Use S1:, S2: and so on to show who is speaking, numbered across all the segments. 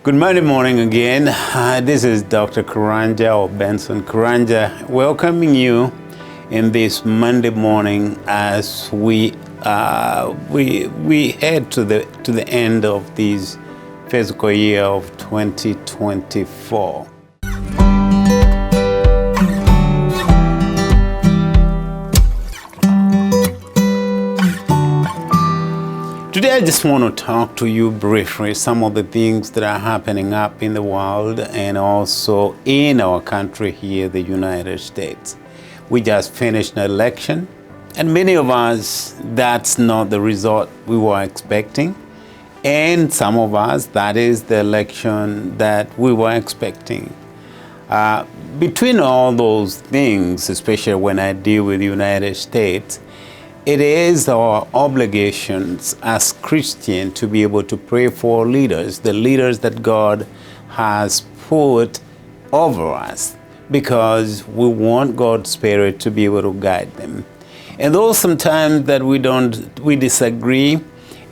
S1: Good Monday morning again. This is Dr. Karanja or Benson Karanja welcoming you in this Monday morning as we head to the end of this fiscal year of 2024. Today I just want to talk to you briefly some of the things that are happening up in the world and also in our country here, the United States. We just finished an election, and many of us, that's not the result we were expecting. And some of us, that is the election that we were expecting. Between all those things, especially when I deal with the United States, it is our obligations as Christians to be able to pray for leaders, the leaders that God has put over us, because we want God's Spirit to be able to guide them. And though sometimes that we disagree,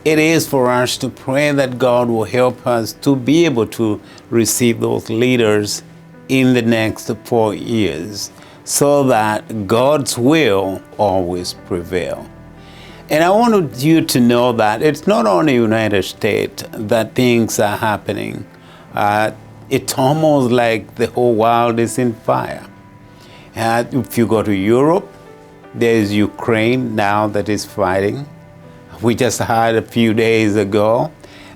S1: it is for us to pray that God will help us to be able to receive those leaders in the next 4 years, so that God's will always prevail. And I wanted you to know that it's not only United States that things are happening. It's almost like the whole world is in fire. If you go to Europe, there's Ukraine now that is fighting. We just heard a few days ago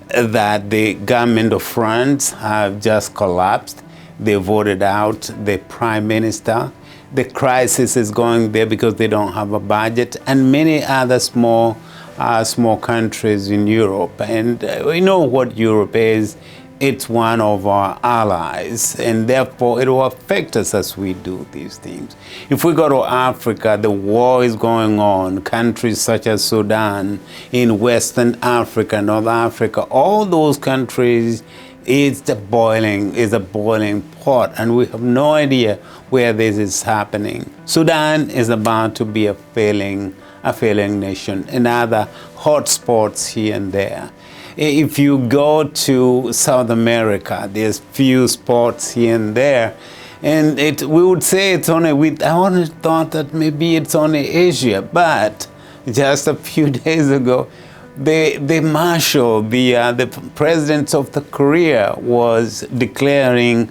S1: that the government of France have just collapsed. They voted out the prime minister. The crisis is going there because they don't have a budget, and many other small countries in Europe. And we know what Europe is. It's one of our allies, and therefore it will affect us as we do these things. If we go to Africa, the war is going on. Countries such as Sudan, in Western Africa, North Africa, all those countries, it's a boiling pot, and we have no idea where this is happening. Sudan is about to be a failing nation, and other hotspots here and there. If you go to South America, there's few spots here and there, and we would say it's only. I only thought that maybe it's only Asia, but just a few days ago, the president of the Korea was declaring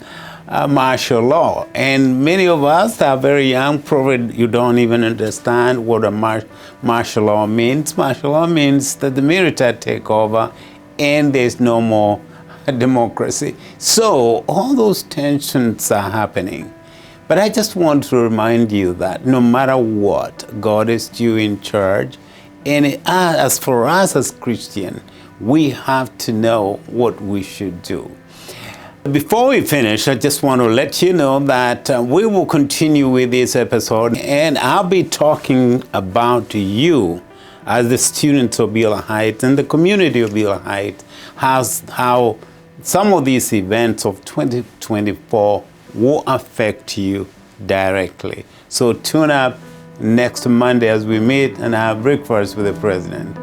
S1: martial law. And many of us are very young, probably you don't even understand what a martial law means. Martial law means that the military take over and there's no more democracy. So all those tensions are happening. But I just want to remind you that no matter what, God is still in charge. And as for us as Christians, we have to know what we should do. Before we finish, I just want to let you know that we will continue with this episode, and I'll be talking about you as the students of Beulah Heights and the community of Beulah Heights, how some of these events of 2024 will affect you directly. So tune up next Monday as we meet and have breakfast with the president.